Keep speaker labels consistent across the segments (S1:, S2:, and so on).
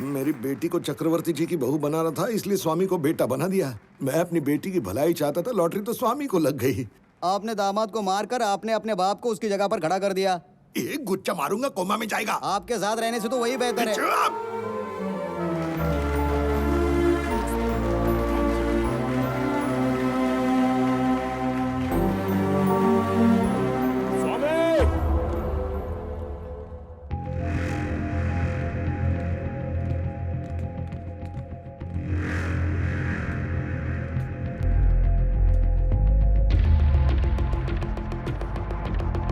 S1: मेरी बेटी को चक्रवर्ती जी की बहू बना रहा था, इसलिए स्वामी को बेटा बना दिया। मैं अपनी बेटी की भलाई चाहता था, लॉटरी तो स्वामी को लग गई।
S2: आपने दामाद को मारकर आपने अपने बाप को उसकी जगह पर खड़ा कर दिया।
S1: एक गुच्चा मारूंगा, कोमा में जाएगा।
S2: आपके साथ रहने से तो वही बेहतर है।
S1: चुप!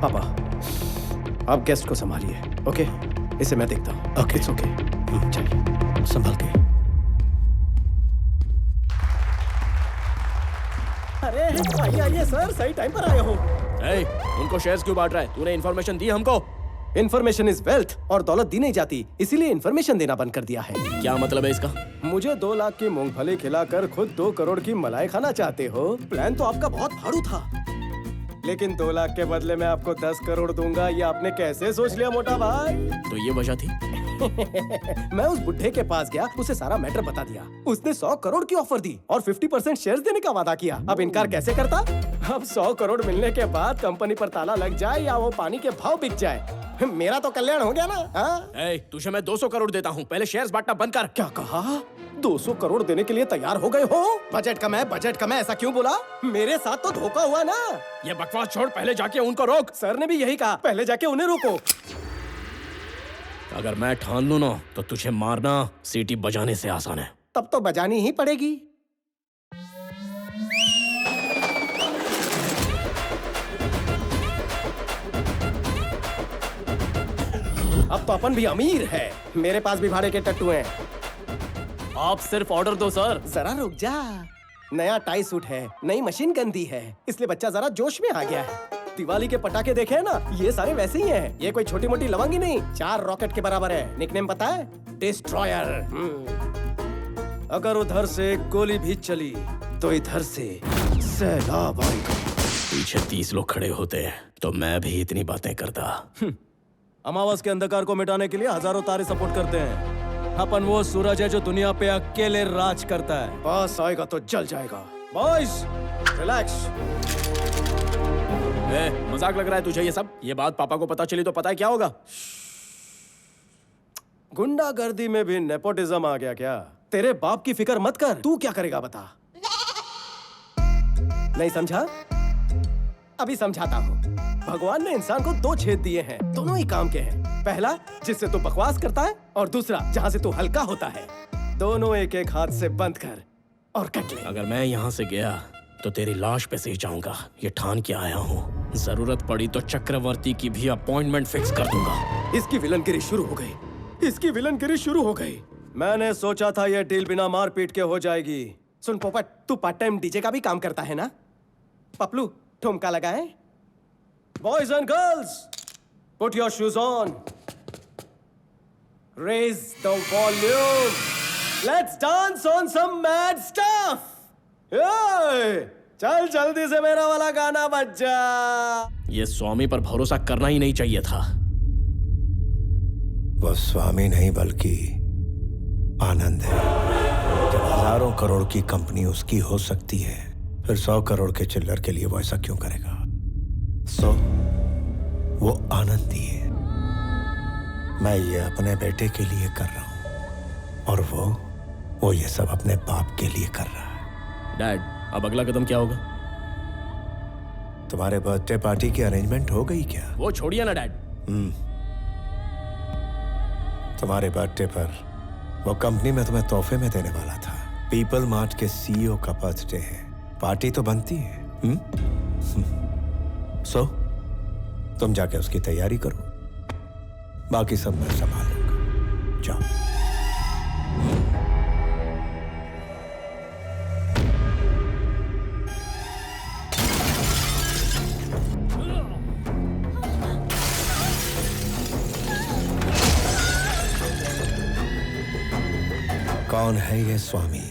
S3: पापा, आप गेस्ट को संभालिए, ओके? इसे मैं देखता हूँ। Okay, it's okay. चलिए, संभाल के। अरे आइए सर, सही टाइम पर आए हो।
S4: उनको शेयर्स क्यों बांट रहा है? तूने इन्फॉर्मेशन दी हमको?
S3: इन्फॉर्मेशन इज वेल्थ, और दौलत दी नहीं जाती, इसीलिए इन्फॉर्मेशन देना बंद कर दिया है।
S4: क्या मतलब है इसका?
S3: मुझे 2 लाख की मूंगफली खिलाकर खुद 2 करोड़ की मलाई खाना चाहते हो? प्लान तो आपका बहुत भारू था, लेकिन 2 लाख के बदले में आपको 10 करोड़ दूंगा, ये आपने कैसे सोच लिया मोटा भाई?
S4: तो ये वजह थी?
S3: मैं उस बुढ़े के पास गया, उसे सारा मैटर बता दिया। उसने 100 करोड़ की ऑफर दी और 50% शेयर्स देने का वादा किया। अब इनकार कैसे करता? अब 100 करोड़ मिलने के बाद कंपनी पर ताला लग जाए या वो पानी के भाव बिक जाए, मेरा तो कल्याण हो गया ना।
S4: तुझे मैं 200 करोड़ देता हूँ, पहले शेयर्स बांटना बंद कर।
S3: क्या कहा? 200 करोड़ देने के लिए तैयार हो गए हो? बजट कम है, ऐसा क्यों बोला? मेरे साथ तो धोखा हुआ ना।
S4: ये बकवास छोड़, पहले जाके उनको रोक।
S3: सर ने भी यही कहा, पहले जाके उन्हें रोको।
S4: अगर मैं ठान लूं ना, तो तुझे मारना सीटी बजाने से आसान है।
S3: तब तो बजानी ही पड़ेगी। अब तो अपन भी अमीर है, मेरे पास भी भाड़े के टट्टू हैं।
S4: आप सिर्फ ऑर्डर दो सर।
S3: जरा रुक जा, नया टाई सूट है, नई मशीन गन दी है, इसलिए बच्चा जरा जोश में आ गया है। दिवाली के पटाखे देखे हैं ना, ये सारे वैसे ही हैं। ये कोई छोटी मोटी लवंगी नहीं, 4 रॉकेट के बराबर है। निकनेम पता है? डिस्ट्रॉयर। अगर उधर से गोली भी चली तो इधर से सैलाब आएगा।
S4: पीछे 30 लोग खड़े होते हैं तो मैं भी इतनी बातें करता।
S3: अमावस के अंधकार को मिटाने के लिए हजारों तारे सपोर्ट करते हैं। अपन वो सूरज है जो दुनिया पे अकेले राज करता है। पास आएगा तो जल जाएगा। Boys, relax.
S4: मजाक लग रहा है तुझे ये सब? ये बात पापा को पता चली तो पता है क्या होगा?
S3: गुंडागर्दी में भी नेपोटिज्म आ गया क्या? तेरे बाप की फिक्र मत कर, तू क्या करेगा बता? नहीं समझा? अभी समझाता हूँ। भगवान ने इंसान को 2 छेद दिए हैं, दोनों ही काम के हैं। पहला जिससे तू बकवास करता है, और दूसरा जहाँ से तू हल्का होता है। दोनों एक एक हाथ से बंद कर और कट ले।
S4: अगर मैं यहाँ से गया तो तेरी लाश पे से जाऊंगा, ये ठान के आया हूँ। जरूरत पड़ी तो चक्रवर्ती की भी अपॉइंटमेंट फिक्स कर दूंगा।
S3: इसकी विलनगिरी शुरू हो गई। मैंने सोचा था ये डील बिना मारपीट के हो जाएगी। सुन पोपट, तू पार्ट टाइम डीजे का भी काम करता है ना? पपलू, ठुमका लगाएं? Boys and girls, put your shoes on, raise the volume, let's dance on some mad stuff. चल जल्दी से मेरा वाला गाना बज जा।
S4: ये स्वामी पर भरोसा करना ही नहीं चाहिए था।
S1: वो स्वामी नहीं बल्कि आनंद है। जब हजारों करोड़ की कंपनी उसकी हो सकती है, फिर 100 करोड़ के चिल्लर के लिए वो ऐसा क्यों करेगा? वो आनंदी है। मैं ये अपने बेटे के लिए कर रहा हूं, और वो ये सब अपने बाप के लिए कर रहा है।
S4: डैड, अब अगला कदम क्या होगा?
S1: तुम्हारे बर्थडे पार्टी की अरेंजमेंट हो गई क्या?
S4: वो छोड़िए ना डैड।
S1: तुम्हारे बर्थडे पर वो कंपनी में तुम्हें तोहफे में देने वाला था। पीपल मार्ट के सीईओ का बर्थडे है, पार्टी तो बनती है। सो तुम जाके उसकी तैयारी करो, बाकी सब मैं संभालूंगा। जाओ। कौन है ये स्वामी?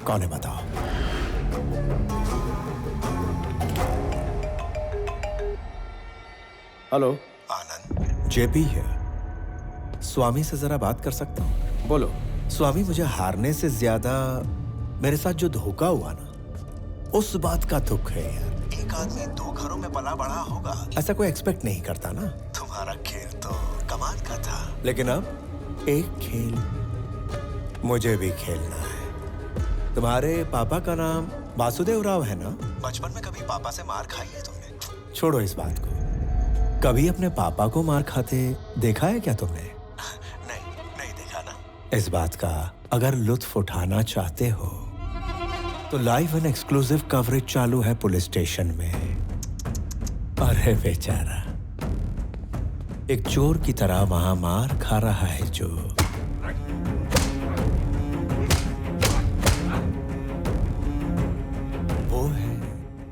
S1: कौन है बताओ?
S3: हेलो,
S1: आनंद, जेपी है। स्वामी से जरा बात कर सकता हूँ?
S3: बोलो।
S1: स्वामी, मुझे हारने से ज्यादा मेरे साथ जो धोखा हुआ ना, उस बात का दुख है यार। एक आदमी 2 घरों में पला बड़ा होगा, ऐसा कोई एक्सपेक्ट नहीं करता ना। तुम्हारा खेल तो कमाल का था, लेकिन अब एक खेल मुझे भी खेलना है। तुम्हारे पापा का नाम वासुदेव राव है ना? बचपन में कभी पापा से मार खाई है तुमने? छोड़ो इस बात को। कभी अपने पापा को मार खाते देखा है क्या तुमने? नहीं देखा ना। इस बात का अगर लुत्फ उठाना चाहते हो तो लाइव एंड एक्सक्लूसिव कवरेज चालू है पुलिस स्टेशन में। अरे बेचारा एक चोर की तरह वहां मार खा रहा है जो वो है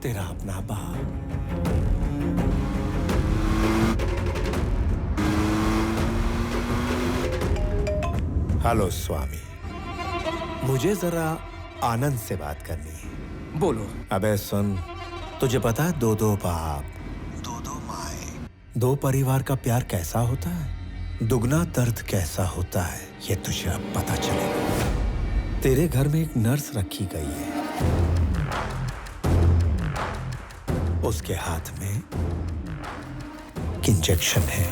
S1: तेरा अपना बाप। हेलो स्वामी, मुझे जरा आनंद से बात करनी है।
S3: बोलो।
S1: अबे सुन, तुझे पता है 2-2 बाप, 2-2 माए, 2 परिवार का प्यार कैसा होता है, दुगना दर्द कैसा होता है, ये तुझे अब पता चलेगा। तेरे घर में एक नर्स रखी गई है, उसके हाथ में एक इंजेक्शन है।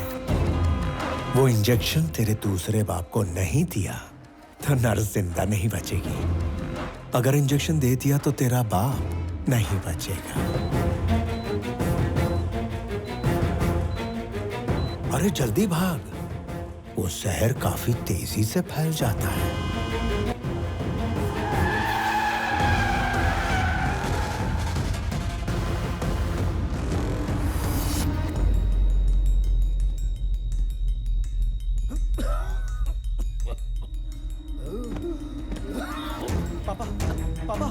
S1: वो इंजेक्शन तेरे दूसरे बाप को नहीं दिया तो नर्स जिंदा नहीं बचेगी। अगर इंजेक्शन दे दिया तो तेरा बाप नहीं बचेगा। अरे जल्दी भाग, वो जहर काफी तेजी से फैल जाता है।
S3: पापा।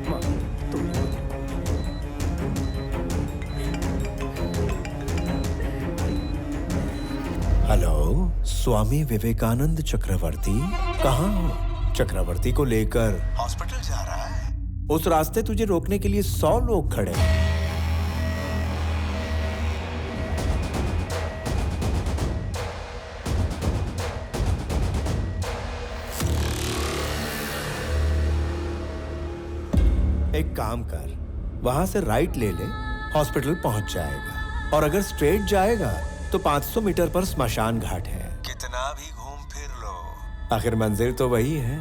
S3: माँ, तुम
S1: हेलो, स्वामी विवेकानंद चक्रवर्ती, कहाँ हो? चक्रवर्ती को लेकर हॉस्पिटल जा रहा है। उस रास्ते तुझे रोकने के लिए 100 लोग खड़े हैं। एक काम कर, वहां से राइट ले ले, हॉस्पिटल पहुंच जाएगा। और अगर स्ट्रेट जाएगा तो 500 मीटर पर स्मशान घाट है। कितना भी घूम फिर लो, आखिर मंजिल तो वही है।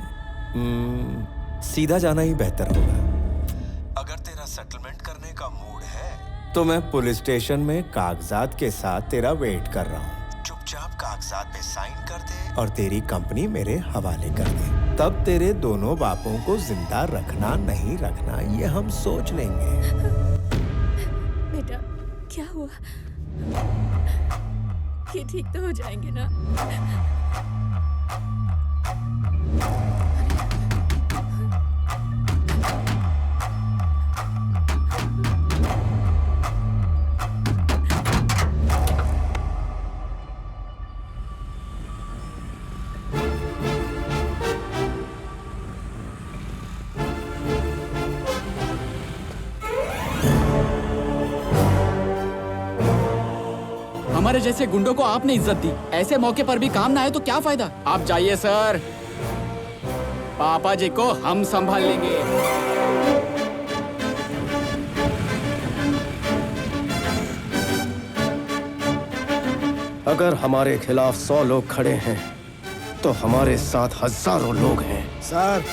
S1: सीधा जाना ही बेहतर होगा। अगर तेरा सेटलमेंट करने का मूड है तो मैं पुलिस स्टेशन में कागजात के साथ तेरा वेट कर रहा हूँ। चुपचाप कागजात पे साइन कर दे और तेरी कंपनी मेरे हवाले कर दे। तब तेरे दोनों बापों को जिंदा रखना नहीं रखना ये हम सोच लेंगे।
S5: बेटा, क्या हुआ? ये ठीक तो हो जाएंगे ना?
S6: हमारे जैसे गुंडों को आपने इज्जत दी, ऐसे मौके पर भी काम ना आए तो क्या फायदा। आप जाइए सर, पापा जी को हम संभाल लेंगे।
S3: अगर हमारे खिलाफ 100 लोग खड़े हैं तो हमारे साथ हजारों लोग हैं।
S2: Sir,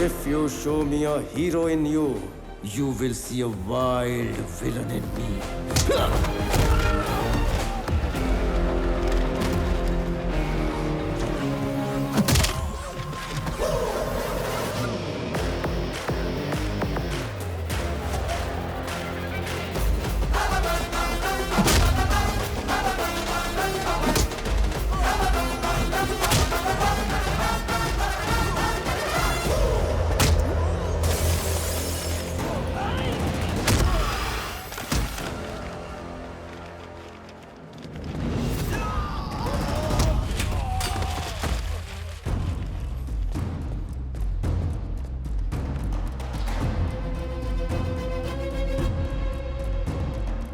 S3: If you show me a hero in you,
S7: You will see a wild villain in me.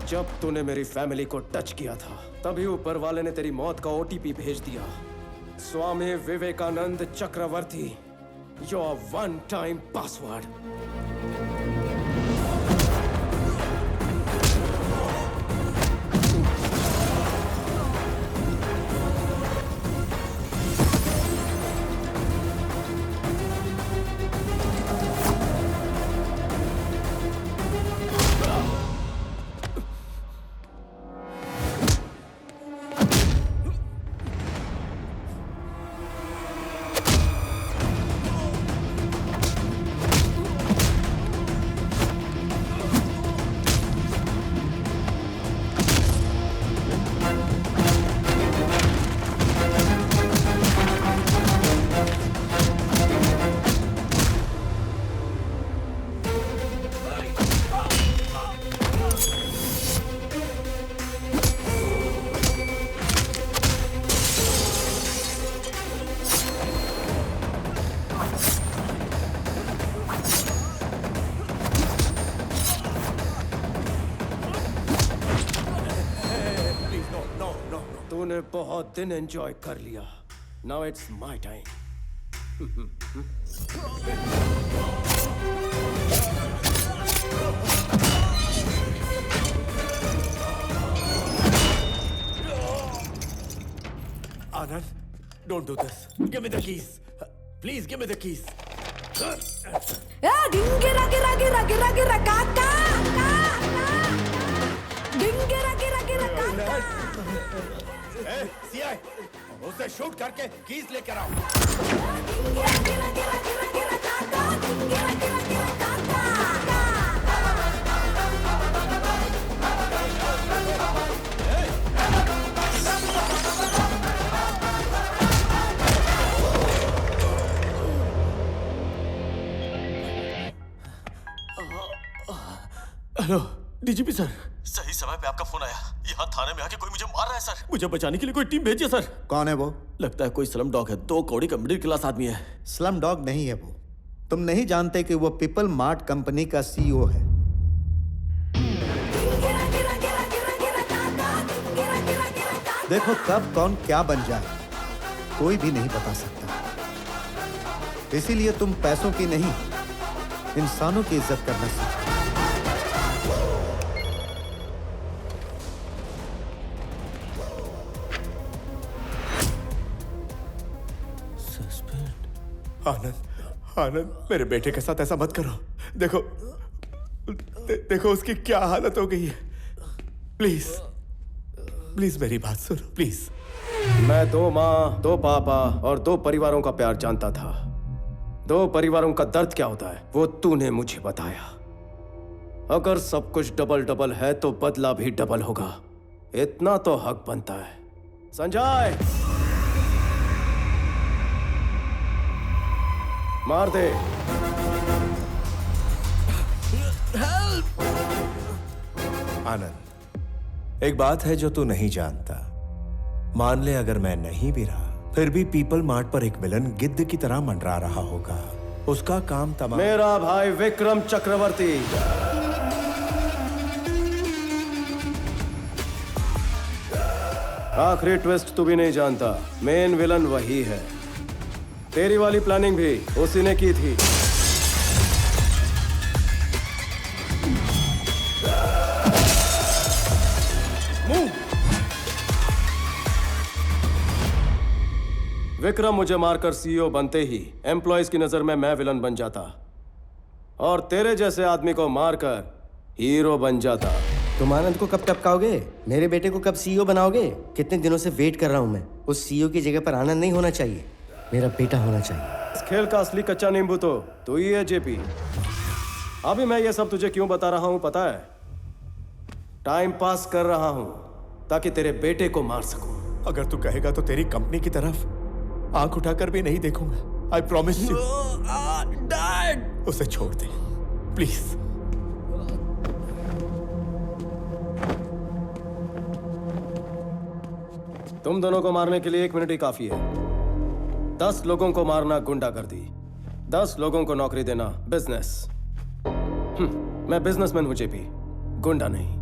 S3: जब तूने मेरी फैमिली को टच किया था तभी ऊपर वाले ने तेरी मौत का ओटीपी भेज दिया। स्वामी विवेकानंद चक्रवर्ती, योर वन टाइम पासवर्ड। तूने बहुत दिन एंजॉय कर लिया। Now it's my time.
S1: Anand, don't do this. Give me the keys. Please give me the keys.
S8: Dingira gira gira gira gira kaka. Dingira gira gira kaka.
S1: CI, उसे shoot करके keys लेकर आओ।
S8: Dingira gira gira gira gira kaka. Dingira gira gira kaka.
S4: Hello DGP sir.
S9: सही समय पे आपका phone आया। यहाँ थाने में आके कोई मुझे मार रहा है सर।
S4: मुझे बचाने के लिए कोई टीम भेजिए सर।
S2: कौन है वो?
S4: लगता है कोई स्लम डॉग है। 2 कौड़ी का मिडिल क्लास आदमी है।
S2: स्लम डॉग नहीं है वो। तुम नहीं जानते कि वो पीपल मार्ट कंपनी का सीईओ है। देखो कब कौन क्या बन जाए कोई भी नहीं बता सकता। इसीलिए तुम पैसों की नहीं इंसानों की इज्जत करना सीखो।
S1: आनंद, आनंद, मेरे बेटे के साथ ऐसा मत करो। देखो, देखो उसकी क्या हालत हो गई है। प्लीज, प्लीज मेरी बात सुनो, प्लीज।
S3: मैं 2 माँ, 2 पापा और 2 परिवारों का प्यार जानता था। 2 परिवारों का दर्द क्या होता है वो तूने मुझे बताया। अगर सब कुछ डबल डबल है तो बदला भी डबल होगा। इतना तो हक बनता है। संजय, मार दे।
S1: आनंद, एक बात है जो तू नहीं जानता। मान ले अगर मैं नहीं भी रहा फिर भी पीपल मार्ट पर एक विलन गिद्ध की तरह मंडरा रहा होगा। उसका काम तमाम।
S3: मेरा भाई विक्रम चक्रवर्ती। आखिरी ट्विस्ट तू भी नहीं जानता। मेन विलन वही है। तेरी वाली प्लानिंग भी उसी ने की थी। विक्रम मुझे मारकर सीईओ बनते ही एम्प्लॉयज की नजर में मैं विलन बन जाता और तेरे जैसे आदमी को मारकर हीरो बन जाता।
S10: तुम आनंद को कब टपकाओगे? मेरे बेटे को कब सीईओ बनाओगे? कितने दिनों से वेट कर रहा हूं मैं। उस सीईओ की जगह पर आनंद नहीं होना चाहिए, मेरा बेटा होना चाहिए।
S3: इस खेल का असली कच्चा नींबू तो तू ही है जेपी। अभी मैं ये सब तुझे क्यों बता रहा हूं पता है? टाइम पास कर रहा हूं ताकि तेरे बेटे को मार सकूं।
S1: अगर तू कहेगा तो तेरी कंपनी की तरफ आंख उठाकर भी नहीं देखूंगा। I promise you. डैड, उसे छोड़ दे प्लीज।
S3: तुम दोनों को मारने के लिए 1 मिनट ही काफी है। 10 लोगों को मारना गुंडागर्दी, 10 लोगों को नौकरी देना बिजनेस। मैं बिजनेसमैन हूं जेपी, गुंडा नहीं।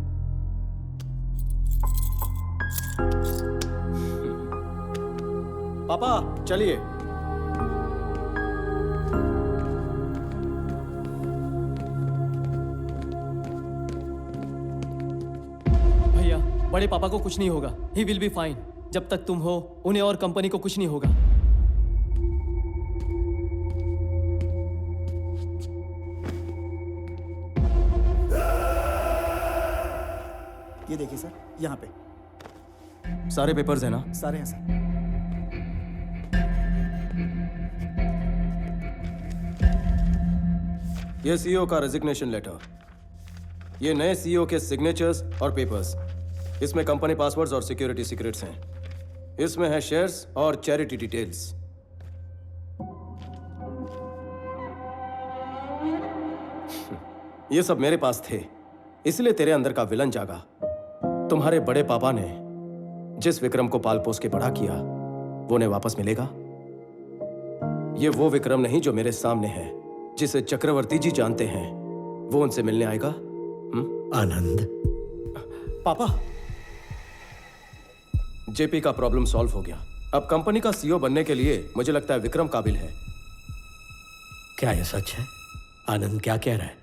S3: पापा चलिए।
S11: भैया, बड़े पापा को कुछ नहीं होगा। He will be fine. जब तक तुम हो, उन्हें और कंपनी को कुछ नहीं होगा।
S12: ये देखिए सर, यहाँ पे
S3: सारे पेपर्स हैं ना?
S12: सारे हैं सर।
S3: ये सीईओ का रेजिग्नेशन लेटर, ये नए सीईओ के सिग्नेचर्स और पेपर्स। इसमें कंपनी पासवर्ड्स और सिक्योरिटी सीक्रेट्स हैं। इसमें है शेयर्स और चैरिटी डिटेल्स। ये सब मेरे पास थे, इसलिए तेरे अंदर का विलन जागा। तुम्हारे बड़े पापा ने जिस विक्रम को पाल पोस के बड़ा किया, वो उन्हें वापस मिलेगा? ये वो विक्रम नहीं जो मेरे सामने है, जिसे चक्रवर्ती जी जानते हैं। वो उनसे मिलने आएगा?
S1: आनंद।
S3: पापा, जेपी का प्रॉब्लम सॉल्व हो गया। अब कंपनी का सीईओ बनने के लिए मुझे लगता है विक्रम काबिल है।
S4: क्या ये सच है? आनंद क्या कह रहा है?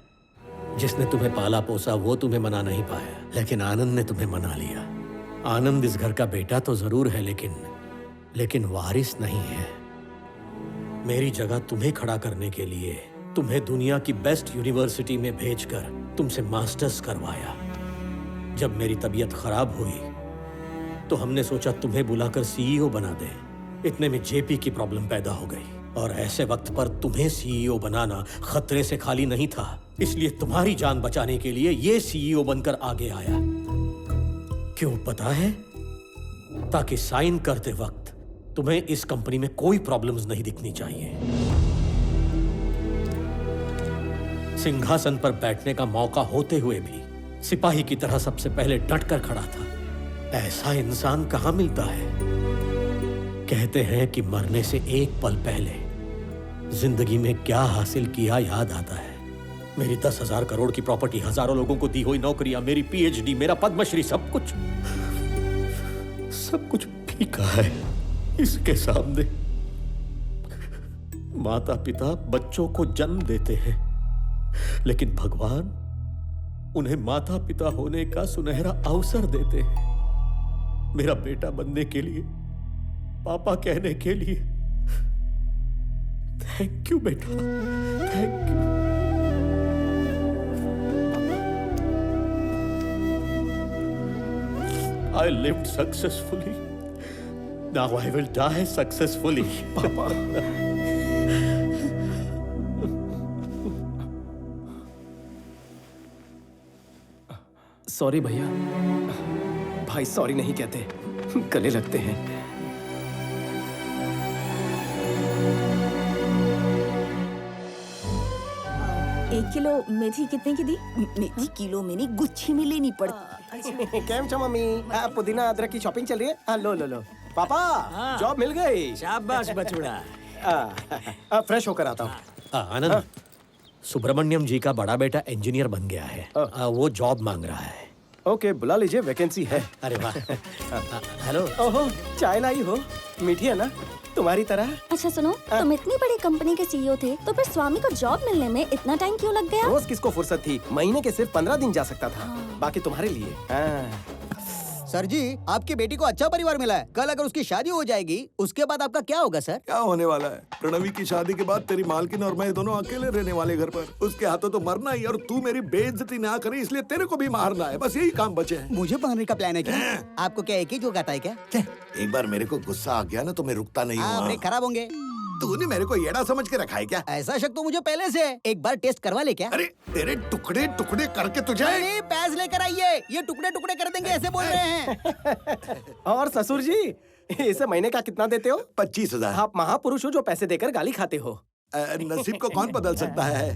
S4: जिसने तुम्हें पाला पोसा वो तुम्हें मना नहीं पाया, लेकिन आनंद ने तुम्हें मना लिया। आनंद इस घर का बेटा तो जरूर है, लेकिन वारिस नहीं है। मेरी जगह तुम्हें खड़ा करने के लिए तुम्हें दुनिया की बेस्ट यूनिवर्सिटी में भेजकर तुमसे मास्टर्स करवाया। जब मेरी तबीयत खराब हुई तो हमने सोचा तुम्हें बुलाकर सीईओ बना दें। इतने में जेपी की प्रॉब्लम पैदा हो गई, और ऐसे वक्त पर तुम्हें सीईओ बनाना खतरे से खाली नहीं था। इसलिए तुम्हारी जान बचाने के लिए ये सीईओ बनकर आगे आया। क्यों पता है? ताकि साइन करते वक्त तुम्हें इस कंपनी में कोई प्रॉब्लम्स नहीं दिखनी चाहिए। सिंहासन पर बैठने का मौका होते हुए भी सिपाही की तरह सबसे पहले डटकर खड़ा था। ऐसा इंसान कहां मिलता है? कहते हैं कि मरने से एक पल पहले जिंदगी में क्या हासिल किया याद आता है। मेरी 10,000 करोड़ की प्रॉपर्टी, हजारों लोगों को दी हुई नौकरियां, मेरी पीएचडी, मेरा पद्मश्री, सब कुछ फीका है इसके सामने। माता पिता बच्चों को जन्म देते हैं, लेकिन भगवान उन्हें माता पिता होने का सुनहरा अवसर देते हैं। मेरा बेटा बनने के लिए, पापा कहने के लिए। थैंक यू बेटा, thank you. I lived successfully. Now I will die successfully, Papa.
S3: Sorry भैया। भाई सॉरी नहीं कहते, गले लगते हैं।
S5: 1 किलो मेथी कितने की दी?
S8: मेथी किलो में नहीं, गुच्छी में लेनी पड़ती।
S3: કેમ છો મમ્મી? આ પુદીના અદરક की शॉपिंग चल रही है? हाँ लो। पापा, जॉब मिल गई।
S4: शाबाश बचुड़ा।
S3: फ्रेश होकर आता हूँ।
S4: आनंद, सुब्रमण्यम जी का बड़ा बेटा इंजीनियर बन गया है। वो जॉब मांग रहा है।
S3: ओके, बुला लीजिए, वैकेंसी है।
S4: अरे वाह। हेलो।
S3: ओहो, चाय लाई हो? मीठी है ना, तुम्हारी तरह।
S8: अच्छा सुनो, तुम इतनी बड़ी कंपनी के सीईओ थे, तो फिर स्वामी को जॉब मिलने में इतना टाइम क्यों लग गया?
S3: रोज किसको फुर्सत थी? महीने के सिर्फ 15 दिन जा सकता था। बाकी तुम्हारे लिए।
S13: सर जी, आपकी बेटी को अच्छा परिवार मिला है। कल अगर उसकी शादी हो जाएगी, उसके बाद आपका क्या होगा सर?
S14: क्या होने वाला है? प्रणवी की शादी के बाद तेरी मालकिन और मैं दोनों अकेले रहने वाले घर पर। उसके हाथों तो मरना ही, और तू मेरी बेइज्जती ना करे इसलिए तेरे को भी मारना है। बस यही काम बचे हैं।
S13: मुझे मारने का प्लान है क्या? आपको क्या एक ही जो आता है क्या?
S14: एक बार मेरे को गुस्सा आ गया ना तो मैं रुकता नहीं हूँ।
S13: ब्रेक खराब होंगे।
S14: तूने मेरे को येड़ा समझ के रखा है क्या?
S13: ऐसा शक तो मुझे पहले से है। एक बार टेस्ट करवा ले क्या?
S14: अरे तेरे टुकड़े टुकड़े करके तुझे।
S13: नहीं, पैस लेकर आइए, ये टुकड़े टुकड़े कर देंगे ऐसे बोल रहे हैं।
S3: और ससुर जी, इसे महीने का कितना देते हो?
S14: 25,000।
S3: आप महापुरुष हो जो पैसे देकर गाली खाते हो।
S14: नसीब को कौन बदल सकता है?